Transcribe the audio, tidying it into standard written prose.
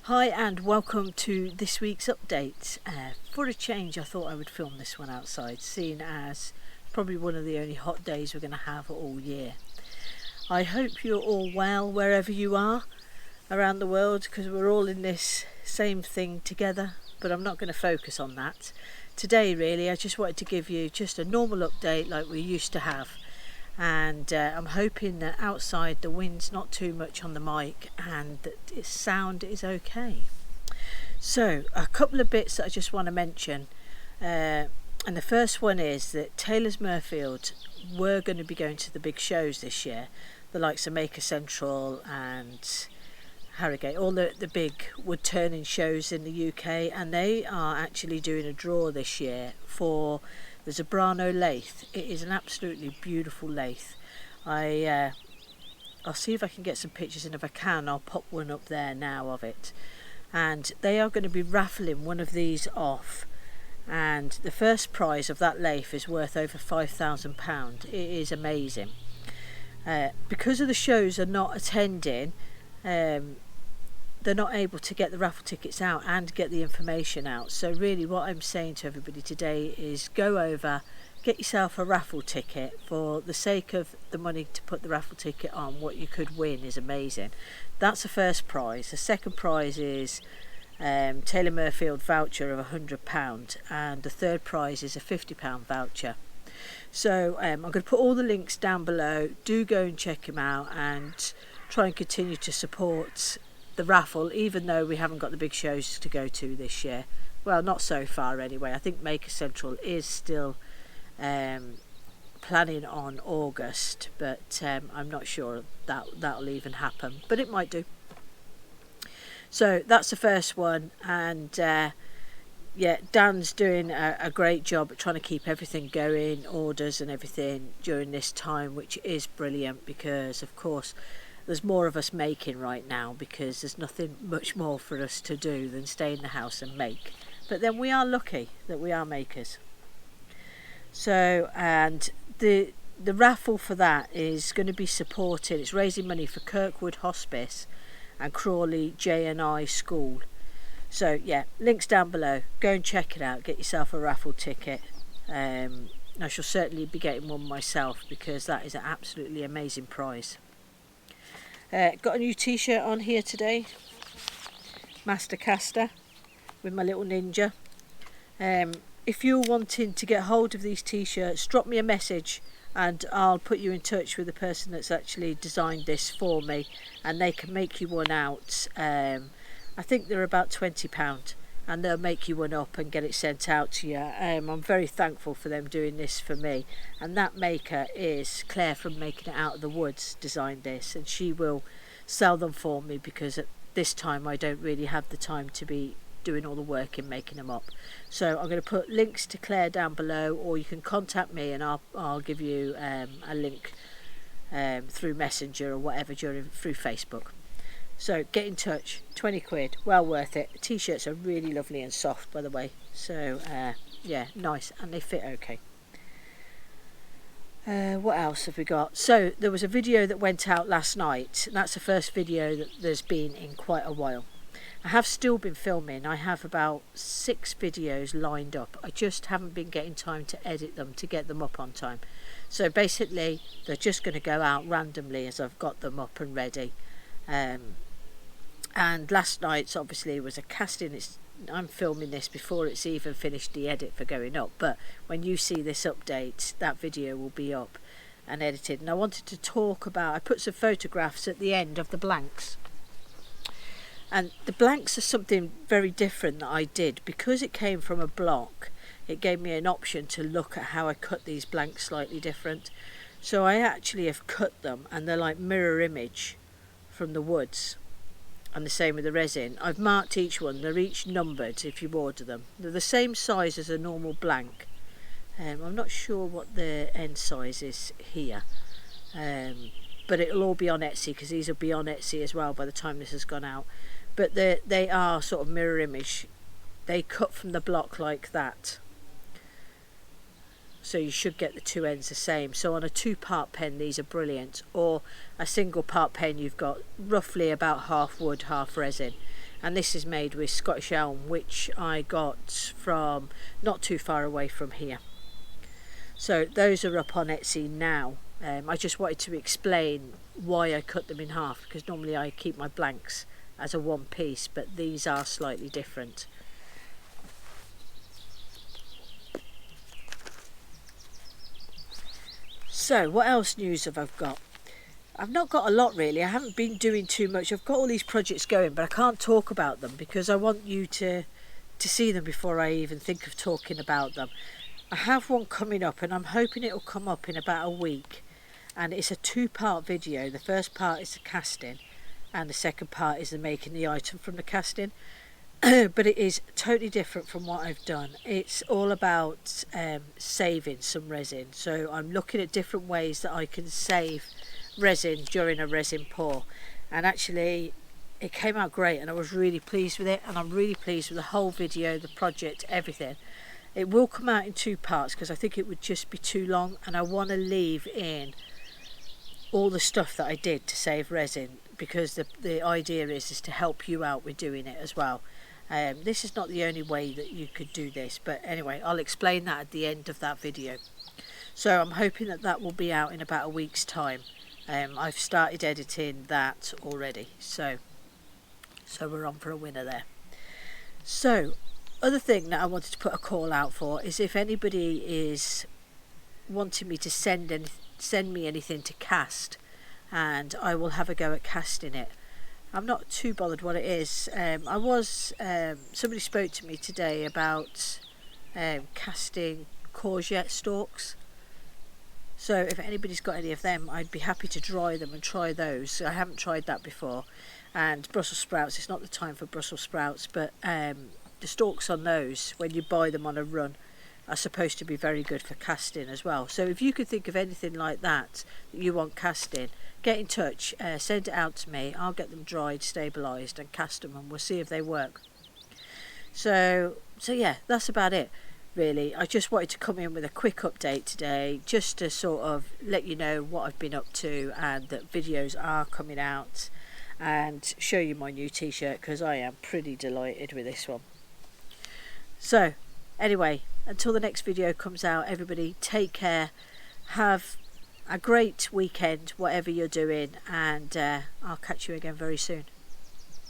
Hi and welcome to this week's update. For a change I thought I would film this one outside, seeing as probably one of the only hot days we're going to have all year. I hope you're all well wherever you are around the world, because we're all in this same thing together, but I'm not going to focus on that. Today really I just wanted to give you just a normal update like we used to have. And I'm hoping that outside the wind's not too much on the mic and that the sound is okay. So a couple of bits that I just want to mention, and the first one is that Taylor's Mirfield were going to be going to the big shows this year, the likes of Maker Central and Harrogate, all the big wood turning shows in the UK, and they are actually doing a draw this year for the Zebrano lathe. It is an absolutely beautiful lathe. I'll see if I can get some pictures, and if I can I'll pop one up there now of it. And they are going to be raffling one of these off, and the first prize of that lathe is worth over £5,000. It is amazing. Because of the shows are not attending, they're not able to get the raffle tickets out and get the information out. So really what I'm saying to everybody today is go over, get yourself a raffle ticket. For the sake of the money to put the raffle ticket on, what you could win is amazing. That's the first prize. The second prize is Taylor Mirfield voucher of £100, and the third prize is a £50 voucher. So I'm going to put all the links down below. Do go and check them out and try and continue to support the raffle, even though we haven't got the big shows to go to this year. Well, not so far anyway. I think Maker Central is still planning on August, but I'm not sure that'll even happen, but it might do. So that's the first one, and yeah, Dan's doing a great job at trying to keep everything going, orders and everything during this time, which is brilliant, because of course there's more of us making right now, because there's nothing much more for us to do than stay in the house and make. But then we are lucky that we are makers. So, and the raffle for that is going to be supported. It's raising money for Kirkwood Hospice and Crawley J&I School. So yeah, links down below. Go and check it out. Get yourself a raffle ticket. I shall certainly be getting one myself, because that is an absolutely amazing prize. Got a new t-shirt on here today, Master Caster, with my little ninja. If you're wanting to get hold of these t-shirts, drop me a message and I'll put you in touch with the person that's actually designed this for me, and they can make you one out. I think they're about £20, and they'll make you one up and get it sent out to you. I'm very thankful for them doing this for me, and that maker is Claire from Making It Out of the Woods, designed this, and she will sell them for me, because at this time I don't really have the time to be doing all the work in making them up. So I'm going to put links to Claire down below, or you can contact me and I'll give you a link through Messenger or whatever through Facebook. So get in touch. 20 quid, well worth it. The t-shirts are really lovely and soft, by the way. So yeah, nice, and they fit okay. What else have we got? So there was a video that went out last night, and that's the first video that there's been in quite a while. I have still been filming. I have about 6 videos lined up. I just haven't been getting time to edit them to get them up on time. So basically they're just going to go out randomly as I've got them up and ready. And last night's obviously was a casting. I'm filming this before it's even finished the edit for going up, but when you see this update, that video will be up and edited. And I wanted to talk about, I put some photographs at the end of the blanks, and the blanks are something very different that I did. Because it came from a block, it gave me an option to look at how I cut these blanks slightly different. So I actually have cut them, and they're like mirror image from the woods. And the same with the resin. I've marked each one. They're each numbered if you order them. They're the same size as a normal blank. I'm not sure what the end size is here, but it'll all be on Etsy, because these will be on Etsy as well by the time this has gone out. But they are sort of mirror image. They cut from the block like that. so you should get the two ends the same. So on a 2-part pen these are brilliant, or a single part pen you've got roughly about half wood half resin, and this is made with Scottish elm, which I got from not too far away from here. So those are up on Etsy now. I just wanted to explain why I cut them in half, because normally I keep my blanks as a one piece, but these are slightly different. So what else news have I got? I've not got a lot really. I haven't been doing too much. I've got all these projects going, but I can't talk about them because I want you to see them before I even think of talking about them. I have one coming up, and I'm hoping it'll come up in about a week, and it's a two-part video. The first part is the casting, and the second part is the making the item from the casting. But it is totally different from what I've done. It's all about saving some resin. So I'm looking at different ways that I can save resin during a resin pour, and actually it came out great, and I was really pleased with it, and I'm really pleased with the whole video, the project, everything. It will come out in two parts because I think it would just be too long, and I want to leave in all the stuff that I did to save resin, because the idea is to help you out with doing it as well. This is not the only way that you could do this, but anyway, I'll explain that at the end of that video. So I'm hoping that that will be out in about a week's time. I've started editing that already, so we're on for a winner there. So other thing that I wanted to put a call out for is if anybody is wanting me to send me anything to cast, and I will have a go at casting it. I'm not too bothered what it is. Somebody spoke to me today about casting courgette stalks. So if anybody's got any of them, I'd be happy to dry them and try those. I haven't tried that before. And Brussels sprouts, it's not the time for Brussels sprouts, but the stalks on those, when you buy them on a run, are supposed to be very good for casting as well. So if you could think of anything like that you want casting, get in touch, send it out to me. I'll get them dried, stabilised and cast them, and we'll see if they work. So yeah, that's about it really. I just wanted to come in with a quick update today, just to sort of let you know what I've been up to, and that videos are coming out, and show you my new t-shirt, because I am pretty delighted with this one. So anyway, until the next video comes out, everybody take care, have a great weekend whatever you're doing, and I'll catch you again very soon.